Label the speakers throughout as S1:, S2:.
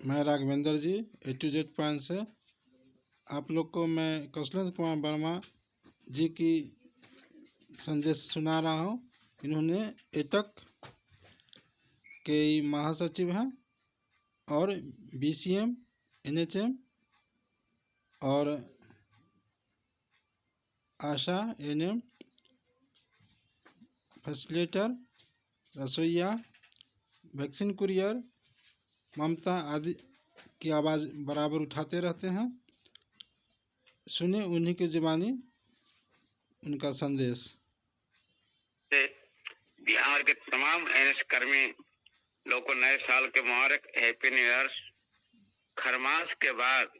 S1: मैं राघवेंद्र जी A to Z point से आप लोग को मैं कौशलेंद्र कुमार वर्मा जी की संदेश सुना रहा हूँ। इन्होंने एटक के महासचिव हैं और BCM NHM और आशा ANM फैसिलिटेटर रसोईया वैक्सीन कुरियर ममता आदि की आवाज़ बराबर उठाते रहते हैं। सुने उन्हीं की जुबानी उनका संदेश।
S2: बिहार के तमाम NS कर्मी लोगों को नए साल के मुबारक, हैप्पी न्यू ईयर। खरमास के बाद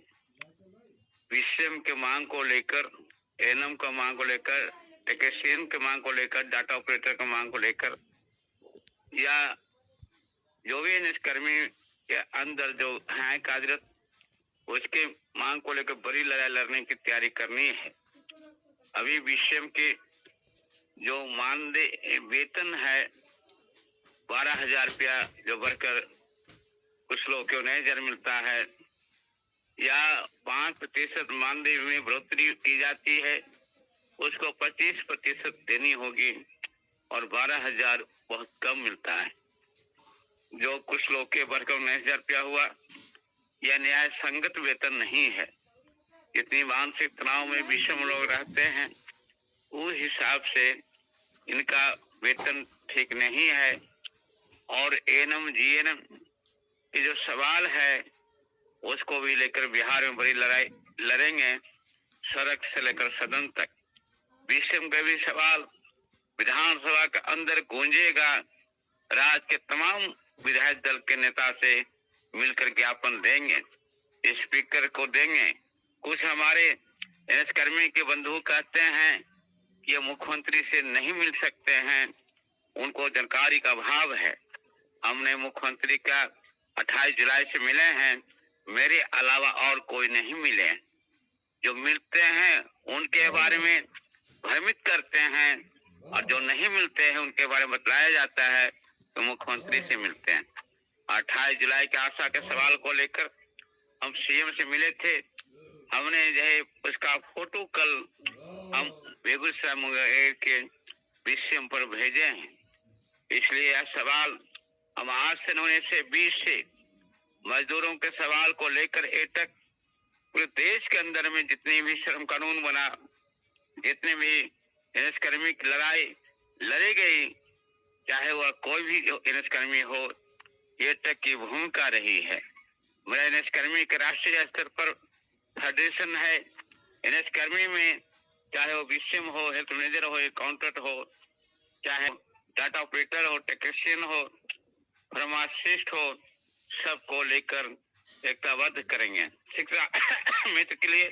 S2: BCM के मांग को लेकर, ANM का मांग को लेकर, टेक्नीशियन के मांग को लेकर, डाटा ऑपरेटर का मांग को लेकर, या जो भी NS कर्मी के अंदर जो है कादरत, उसके मांग को लेकर बड़ी लड़ाई लड़ने की तैयारी करनी है। अभी BCM के जो मानदेय वेतन है 12,000 रुपया जो बढ़कर कुछ लोगों को नया मिलता है, या 5% मानदेय में बढ़ोतरी की जाती है, उसको 25% देनी होगी और 12,000 बहुत कम मिलता है। जो कुछ लोग के बढ़कर 19,000 रुपया हुआ, यह न्याय संगत वेतन नहीं है। जितनी मानसिक तनाव में विषम लोग रहते हैं, उस हिसाब से इनका वेतन ठीक नहीं है। और ANM GNM की जो सवाल है, उसको भी लेकर बिहार में बड़ी लड़ाई लड़ेंगे, सड़क से लेकर सदन तक। BCM का भी सवाल विधानसभा के अंदर गूंजेगा। राज्य के तमाम विधायक दल के नेता से मिलकर ज्ञापन देंगे, स्पीकर को देंगे। कुछ हमारे NS कर्मी के बंधु कहते हैं कि ये मुख्यमंत्री से नहीं मिल सकते हैं, उनको जानकारी का अभाव है। हमने मुख्यमंत्री का 28 जुलाई से मिले हैं, मेरे अलावा और कोई नहीं मिले। जो मिलते हैं उनके बारे में भ्रमित करते हैं, और जो नहीं मिलते हैं उनके बारे में बताया जाता है तो मुख्यमंत्री से मिलते हैं। 28 जुलाई के आशा के सवाल को लेकर हम CM से मिले थे। हमने जो है उसका फोटो कल हम बेगूसराय मुंगेर के BCM पर भेजे हैं। इसलिए यह सवाल हम आज से 9 से 20 से मजदूरों के सवाल को लेकर एटक पूरे देश के अंदर में जितने भी श्रम कानून बना, जितने भी NS कर्मी की लड़ाई लड़ी गई, चाहे वह कोई भी NS कर्मी हो, एटक की भूमिका रही है। मेरा NS कर्मी के राष्ट्रीय स्तर पर फेडरेशन है। NS कर्मी में चाहे वो BCM हो, हेल्थ मैनेजर हो, अकाउंटेंट हो, चाहे डाटा ऑपरेटर हो, टेक्नीशियन हो, फार्मासिस्ट हो, सबको लेकर एकताबद्ध करेंगे। शिक्षा मित्र के लिए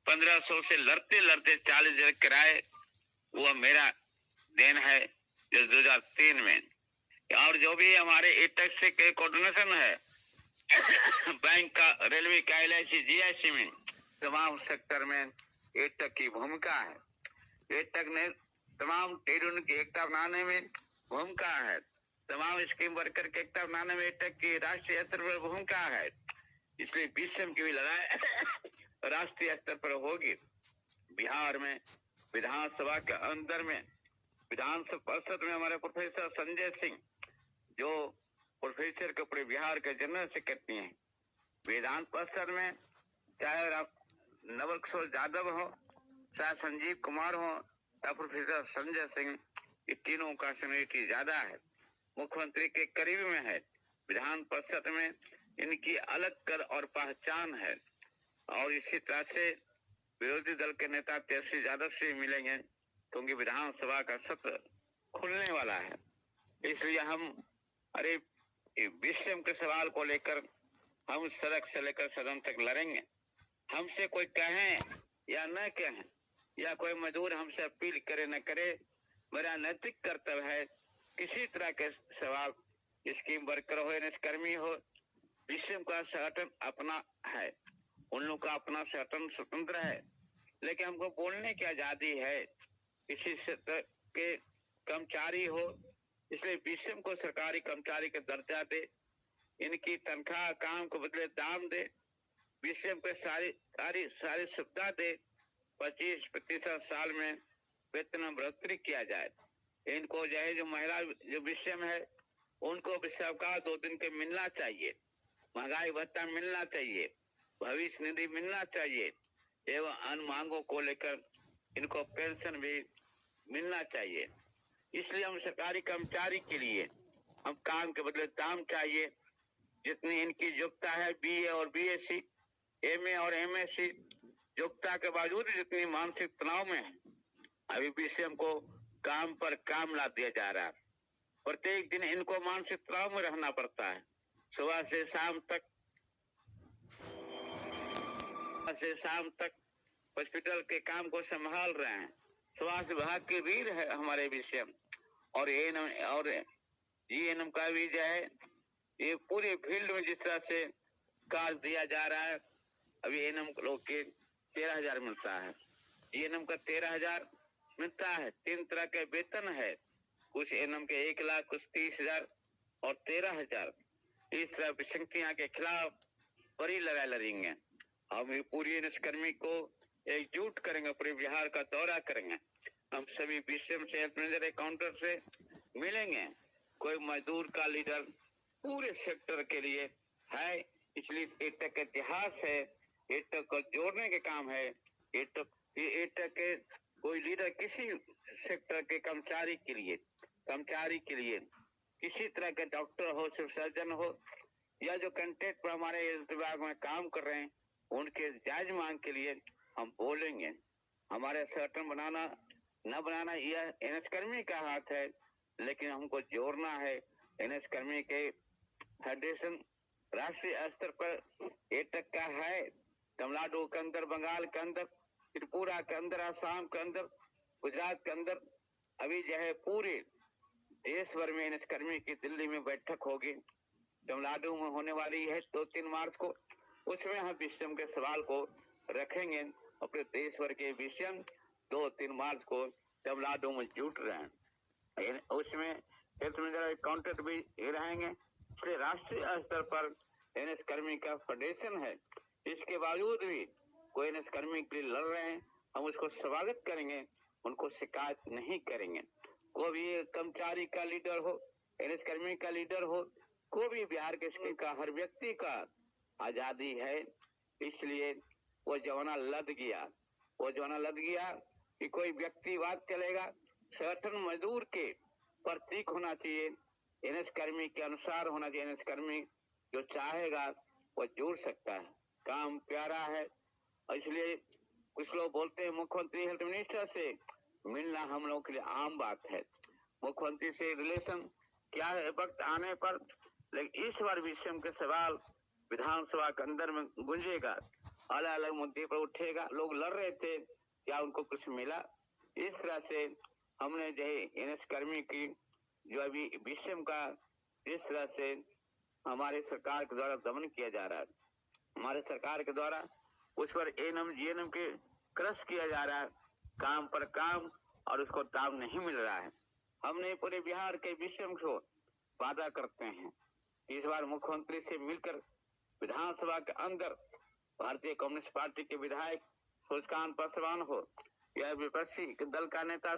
S2: 1500 से लड़ते लड़ते 40,000 किराए, वो मेरा देन है जो 2003 में। और जो भी हमारे एटक से कोऑर्डिनेशन है बैंक का, रेलवे का, LIC GIC में, तमाम सेक्टर में एटक की भूमिका है। एटक ने तमाम ट्रेड यूनियन की एकता बनाने में भूमिका है। तमाम स्कीम वर्कर के एकता बनाने में एटक की राष्ट्रीय स्तर पर भूमिका है। इसलिए BCM की भी लड़ाई राष्ट्रीय स्तर पर होगी। बिहार में विधानसभा के अंदर में, विधानसभा परिषद में हमारे प्रोफेसर संजय सिंह, जो प्रोफेसर के पूरे बिहार के जनरल सेक्रेटरी हैं, विधान परिषद में चाहे नवल किशोर यादव हो, चाहे संजीव कुमार हो, या प्रोफेसर संजय सिंह, ये तीनों का सीनियरिटी ज्यादा है, मुख्यमंत्री के करीब में है। विधान परिषद में इनकी अलग कर और पहचान है। और इसी तरह से विरोधी दल के नेता तेजस्वी यादव से मिलेंगे, क्योंकि विधानसभा का सत्र खुलने वाला है। इसलिए हम BCM के सवाल को लेकर हम सड़क से लेकर सदन तक लड़ेंगे। हमसे कोई कहें या न कहें, या कोई मजदूर हमसे अपील करे न करे, मेरा नैतिक कर्तव्य है किसी तरह के सवाल, स्कीम वर्कर हो, NS कर्मी हो, BCM का संगठन अपना है, उन लोग का अपना संगठन स्वतंत्र है, लेकिन हमको बोलने की आजादी है। किसी क्षेत्र के कर्मचारी हो, इसलिए BCM को सरकारी कर्मचारी का दर्जा दे, इनकी तनख्वाह काम को बदले दाम दे, बीसीएम पे सारी सुविधा दे, 25% साल में वेतन बढ़ोतरी किया जाए। इनको जो है जो महिला जो बीसीएम है उनको भी सरकार 2 दिन के मिलना चाहिए, महंगाई भत्ता मिलना चाहिए, भविष्य निधि मिलना चाहिए एवं अन्य मांगों को लेकर इनको पेंशन भी मिलना चाहिए। इसलिए हम सरकारी कर्मचारी के लिए हम काम के बदले दाम चाहिए। जितनी इनकी योग्यता है बीए और बीएससी, एमए और एमएससी योग्यता के बावजूद जितनी मानसिक तनाव में है, अभी बीसीएम को काम पर काम ला दिया जा रहा है। प्रत्येक दिन इनको मानसिक तनाव में रहना पड़ता है। सुबह से शाम तक हॉस्पिटल के काम को संभाल रहे हैं। स्वास्थ्य विभाग के वीर है हमारे बीसीएम और एएनएम और जीएनएम का भी जो है ये पूरे फील्ड में जिस तरह से कार्य दिया जा रहा है। अभी एएनएम लोग के 13,000 मिलता है, जीएनएम का 13,000 मिलता है। 3 तरह के वेतन है, कुछ एएनएम के 1 लाख, कुछ 30,000 और 13,000। इस तरह विसंगतियां के खिलाफ बड़ी लड़ाई लड़ेंगे। हम पूरी एएनएस कर्मी को एकजुट करेंगे, पूरे बिहार का दौरा करेंगे। हम सभी बीसीएम से, हेल्थ मैनेजर, अकाउंटर से मिलेंगे। कोई मजदूर का लीडर पूरे सेक्टर के लिए है, इसलिए एटक का इतिहास है, एटक को जोड़ने के काम है। एटक के कोई लीडर किसी सेक्टर के कर्मचारी के लिए किसी तरह के डॉक्टर हो, सिविल सर्जन हो या जो कंटेक्ट पर हमारे विभाग में काम कर रहे हैं उनके जायज मांग के लिए हम बोलेंगे। हमारे संगठन बनाना न बनाना यह एनएस कर्मी का हाथ है, लेकिन हमको जोड़ना है। एनएस कर्मी के फेडरेशन राष्ट्रीय स्तर पर एटक का है, तमिलनाडु के अंदर, बंगाल के अंदर, त्रिपुरा के अंदर, आसाम के अंदर, गुजरात के अंदर, अभी जो है पूरे देश भर में एनएस कर्मी की दिल्ली में बैठक होगी। तमिलनाडु में होने वाली है 2-3 मार्च को, उसमें हम बीसीएम के सवाल को रखेंगे। अपने देश भर के बीसीएम 2-3 मार्च को तमिलनाडु में जुट रहे हैं। उसमें हेल्थ मैनेजर, अकाउंटेंट भी रहेंगे। इसलिए राष्ट्रीय स्तर पर एनएस कर्मी का फेडरेशन है, इसके बावजूद भी कोई एनएस कर्मी के लिए लड़ रहे हैं, हम उसको स्वागत करेंगे, उनको शिकायत नहीं करेंगे। कोई भी कर्मचारी का लीडर हो, एनएस कर्मी का लीडर हो, कोई भी बिहार के का हर व्यक्ति का आजादी है। इसलिए वो जमाना लद गया कि कोई व्यक्तिवाद चलेगा। संगठन मजदूर के प्रतीक होना चाहिए, एनएस कर्मी के अनुसार होना चाहिए। एनएस कर्मी जो चाहेगा वो जुड़ सकता है। काम प्यारा है, इसलिए कुछ लोग बोलते हैं मुख्यमंत्री हेल्थ मिनिस्टर से मिलना हम लोगों के लिए आम बात है। मुख्यमंत्री से रिलेशन क्या है वक्त आने पर, लेकिन इस बार बीसीएम के सवाल विधानसभा के अंदर में गूंजेगा, अलग अलग मुद्दे पर उठेगा। लोग लड़ रहे थे, क्या उनको कुछ मिला? इस तरह से हमने जो है एनएस कर्मी की जो अभी बीसीएम का इस तरह से हमारे सरकार के द्वारा दमन किया जा रहा है, हमारे सरकार के द्वारा उस पर एएनएम जीएनएम के क्रश किया जा रहा है, काम पर काम, और उसको दाम नहीं मिल रहा है। हमने पूरे बिहार के बीसीएम को वादा करते हैं, इस बार मुख्यमंत्री से मिलकर विधानसभा के अंदर भारतीय कम्युनिस्ट पार्टी के विधायक सूर्यकांत पासवान हो या विपक्षी दल का नेता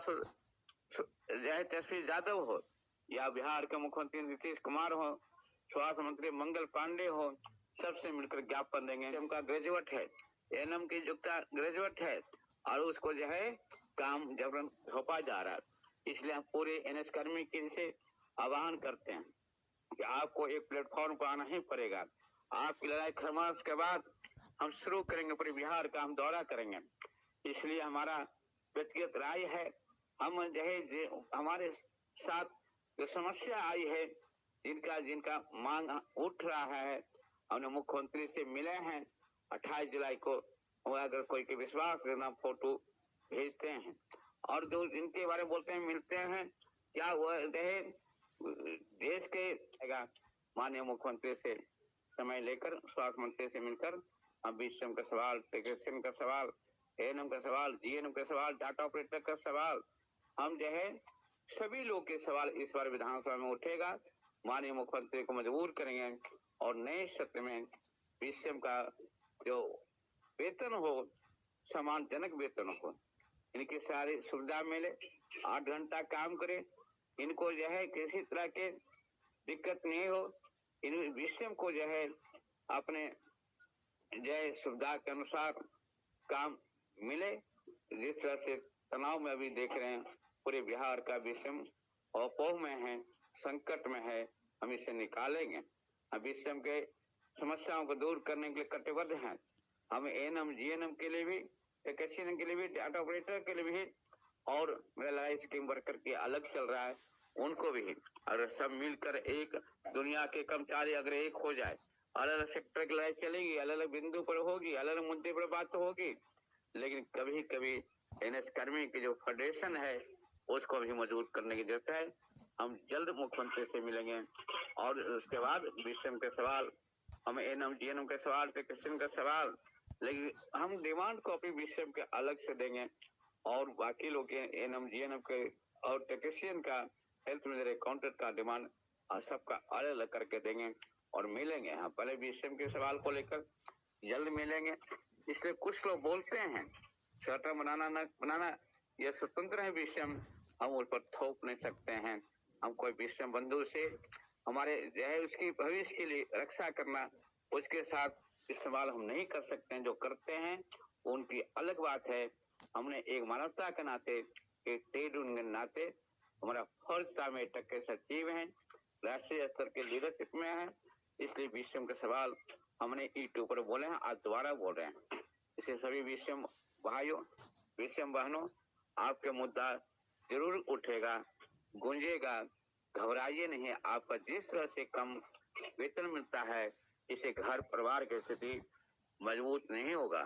S2: तेजस्वी यादव हो या बिहार के मुख्यमंत्री नीतीश कुमार हो, स्वास्थ्य मंत्री मंगल पांडे हो, सबसे मिलकर ज्ञापन देंगे। उनका ग्रेजुएट है, एएनएम की योग्यता ग्रेजुएट है और उसको जो है काम जबरन सौंपा जा रहा है। इसलिए हम पूरे एनएस कर्मी के से आह्वान करते हैं कि आपको एक प्लेटफॉर्म पर आना ही पड़ेगा। आपकी लड़ाई खरमास के बाद हम शुरू करेंगे, पूरे बिहार का हम दौरा करेंगे। इसलिए हमारा व्यक्तिगत राय है, हम जो है हमारे साथ जो समस्या आई है, जिनका मांग उठ रहा है, हमने मुख्यमंत्री से मिले हैं। 28 जुलाई को अगर कोई के विश्वास करना फोटो भेजते हैं, और जो जिनके बारे में बोलते हैं मिलते हैं, क्या वह देश के माननीय मुख्यमंत्री से समय लेकर, स्वास्थ्य मंत्री से मिलकर हम बीसीएम का सवाल, टेक्नीशियन का सवाल, एएनएम का सवाल, जीएनएम का सवाल, डाटा ऑपरेटर का सवाल, हम जो है सभी लोग के सवाल इस बार विधानसभा में उठेगा। माननीय मुख्यमंत्री को मजबूर करेंगे और नए सत्र में बीसीएम का जो वेतन हो सम्मानजनक वेतन हो, इनकी सारी सुविधा मिले, 8 घंटा काम करे, इनको जो है किसी तरह के दिक्कत नहीं हो, इन बीसीएम को जो है अपने जय सुविधा के अनुसार काम मिले। जिस तरह से तनाव में अभी देख रहे हैं पूरे बिहार का बीसीएम अपोह में है, संकट में है, हम इसे निकालेंगे। हम बीसीएम के समस्याओं को दूर करने के लिए कटिबद्ध हैं। हम एएनएम जीएनएम के लिए भी, टेक्नीशियन के लिए भी, डाटा ऑपरेटर के लिए भी, और मेरा स्कीम वर्कर की अलग चल रहा है उनको भी, अगर सब मिलकर एक दुनिया के कर्मचारी अगर एक हो जाए, अलग अलग सेक्टर की लड़ाई चलेगी, अलग अलग बिंदु पर होगी, अलग अलग मुद्दे पर बात होगी, लेकिन कभी कभी एनएस कर्मी की जो फेडरेशन है उसको भी मजबूत करने की जरूरत है। हम जल्द मुख्यमंत्री से मिलेंगे और उसके बाद बीसीएम के सवाल, हम एएनएम जीएनएम के सवाल, टेक्नीशियन का सवाल, लेकिन हम डिमांड कॉपी बीसीएम के अलग से देंगे और बाकी लोग एएनएम जीएनएम के और टेक्नीशियन का, हेल्थ मिनिस्टर अकाउंटेंट का डिमांड सबका अलग अलग करके देंगे और मिलेंगे। हाँ, पहले बीसीएम के सवाल को लेकर जल्द मिलेंगे। इसलिए कुछ लोग बोलते हैं चार्टर बनाना न बनाना यह स्वतंत्र है बीसीएम, हम उस पर थोप नहीं सकते हैं। हम कोई बीसीएम बंधु से हमारे जो है उसकी भविष्य के लिए रक्षा करना, उसके साथ इस्तेमाल हम नहीं कर सकते हैं। जो करते हैं उनकी अलग बात है। हमने एक मानवता के नाते, एक ट्रेड यूनियन के नाते हमारा फर्ज था, में तक के सचिव हैं, राष्ट्रीय स्तर के लीडरशिप में है, इसलिए बीसीएम के सवाल हमने यूट्यूब पर बोले हैं, आज दोबारा बोल रहे हैं। इसलिए सभी बीसीएम भाइयों, बीसीएम बहनों, आपके मुद्दा जरूर उठेगा, गूंजेगा, घबराइए नहीं। आपका जिस तरह से कम वेतन मिलता है, इसे घर परिवार की स्थिति मजबूत नहीं होगा।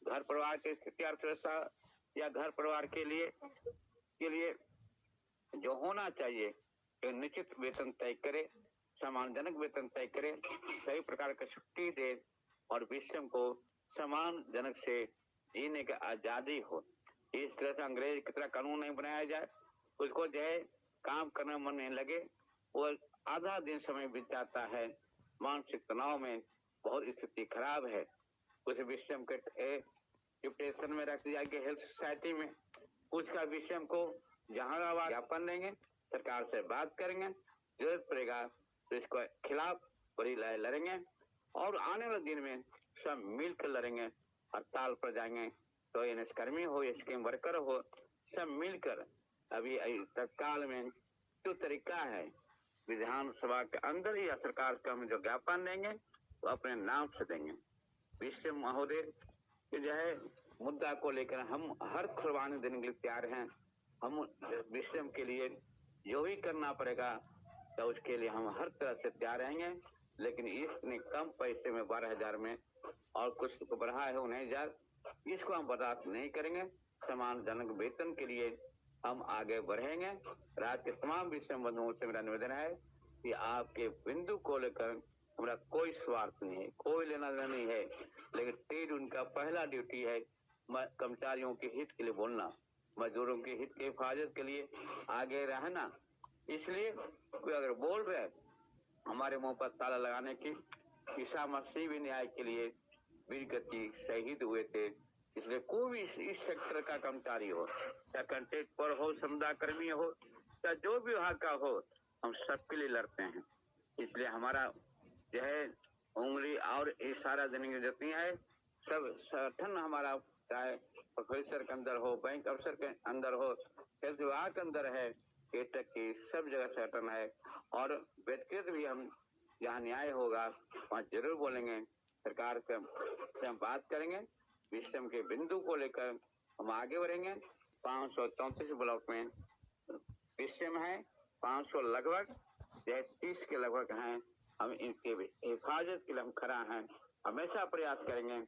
S2: घर परिवार की स्थिति, अर्थव्यवस्था या घर परिवार के लिए जो होना चाहिए, एक निश्चित वेतन तय करे, सम्मानजनक वेतन तय करे, सही प्रकार की छुट्टी दे और बीसीएम को सम्मानजनक से जीने की आजादी हो। इस तरह से अंग्रेज की तरह कानून नहीं बनाया जाए, उसको जो है काम करने मन नहीं लगे, वो आधा दिन समय बीत जाता है, मानसिक तनाव में बहुत स्थिति खराब है। कुछ बीसीएम के डिप्रेशन में रख दिया गया, हेल्थ सोसाइटी में कुछ का बीसीएम को जहां ज्ञापन देंगे, सरकार से बात करेंगे, जरूरत पड़ेगा तो इसको खिलाफ बड़ी लड़ाई लड़ेंगे और आने वाले दिन में सब मिलकर लड़ेंगे, हड़ताल पर जाएंगे। तो एनएस कर्मी हो, स्कीम वर्कर हो, सब मिलकर अभी तत्काल में जो तरीका है, विधानसभा के अंदर ही सरकार का हम जो ज्ञापन देंगे वो अपने नाम से देंगे। बीसीएम महोदय के जो है मुद्दा को लेकर हम हर कुर्बानी देने के लिए तैयार हैं। हम बीसीएम के लिए जो भी करना पड़ेगा तो उसके लिए हम हर तरह से तैयार रहेंगे, लेकिन इतने कम पैसे में 12,000 में और कुछ को बढ़ा है 19,000, इसको हम बर्दाश्त नहीं करेंगे। सम्मानजनक वेतन के लिए हम आगे बढ़ेंगे। राज्य के तमाम बीसीएम बंधुओं से मेरा निवेदन है कि आपके बिंदु को लेकर हमारा कोई स्वार्थ नहीं है, कोई लेना देना नहीं है, लेकिन ट्रेड उनका पहला ड्यूटी है कर्मचारियों के हित के लिए बोलना, मजदूरों के हित की हिफाजत के लिए आगे रहना। इसलिए कोई अगर बोल रहे हमारे मुंह पर ताला लगाने की, ईसा मसीह भी न्याय के लिए वीर गति शहीद हुए थे। इसलिए कोई भी इस सेक्टर का कर्मचारी हो, चाहे कंट्रेक्ट पर हो, समुदाय कर्मी हो, चाहे जो भी विभाग का हो, हम सबके लिए लड़ते हैं। इसलिए हमारा जो है उंगली और इशारा देने की जरूरत नहीं है। सब संगठन हमारा, चाहे प्रोफेसर के अंदर हो, बैंक अफसर के अंदर हो, हेल्थ विभाग के अंदर है, तक की सब जगह संगठन है। और व्यक्तिगत भी हम जहाँ न्याय होगा वहाँ जरूर बोलेंगे, सरकार से हम बात करेंगे। बीसीएम के बिंदु को लेकर हम आगे बढ़ेंगे। 534 ब्लॉक में बीसीएम है, 500 लगभग 30 के लगभग हैं। हम इनके हिफाजत के लिए हम खड़ा हैं, हमेशा प्रयास करेंगे।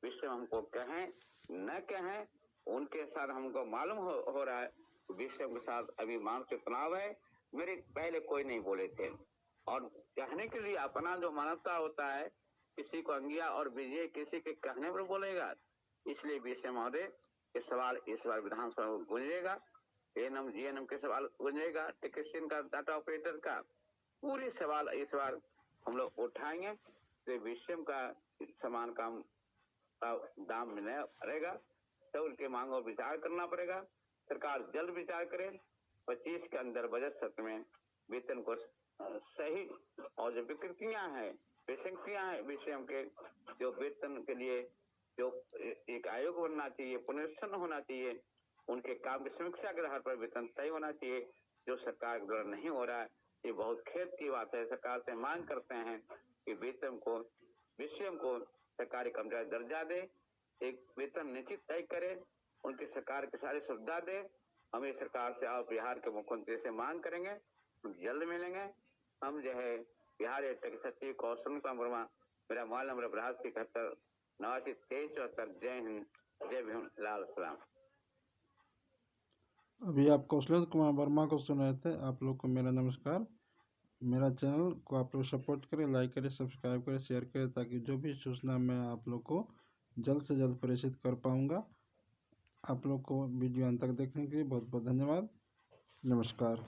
S2: बीसीएम हमको कहें न कहें, उनके साथ हमको मालूम हो रहा है बीसीएम के साथ अभी मानसिक तनाव है। मेरे पहले कोई नहीं बोले थे, और कहने के लिए अपना जो मानवता होता है, किसी को अंगिया और विजय किसी के कहने पर बोलेगा। इसलिए बीसीएम महोदय ये सवाल इस बार विधानसभा में गूंजेगा, एएनएम जीएनएम के सवाल गूंजेगा, टेक्नीशियन का, डाटा ऑपरेटर का, पूरे सवाल इस बार हम लोग उठाएंगे तो विषम का समान काम का दाम मिलना पड़ेगा, तो उनके मांगों पर विचार करना पड़ेगा। सरकार जल्द विचार करे, 25 के अंदर बजट सत्र में वेतन को सही, और जो विकृतियां हैं, विसंगतियां हैं विषम के, जो वेतन के लिए जो एक आयोग बनना चाहिए, पुनरीक्षण होना चाहिए, उनके काम की समीक्षा के आधार पर वेतन तय होना चाहिए, जो सरकार के द्वारा नहीं हो रहा है। ये बहुत खेद की बात है। सरकार से मांग करते हैं कि वेतन को, विषम को सरकारी कर्मचारी दर्जा दे, एक वेतन निश्चित तय करे, उनकी सरकार की सारी सुविधा दे। हम ये सरकार से और बिहार के मुख्यमंत्री से मांग करेंगे, जल्द मिलेंगे। हम जो है बिहार एटेक सचिव कौशल कुमार वर्मा, मेरा मोबाइल नंबर 7271 892374। जय हिंद, जय भीम, लाल सलाम।
S1: अभी आप कौशलेंद्र कुमार वर्मा को सुन रहे थे। आप लोग को मेरा नमस्कार। मेरा चैनल को आप लोग सपोर्ट करें, लाइक करें, सब्सक्राइब करें, शेयर करें, ताकि जो भी सूचना मैं आप लोग को जल्द से जल्द प्रेषित कर पाऊँगा। आप लोग को वीडियो अंत तक देखने के लिए बहुत बहुत धन्यवाद। नमस्कार।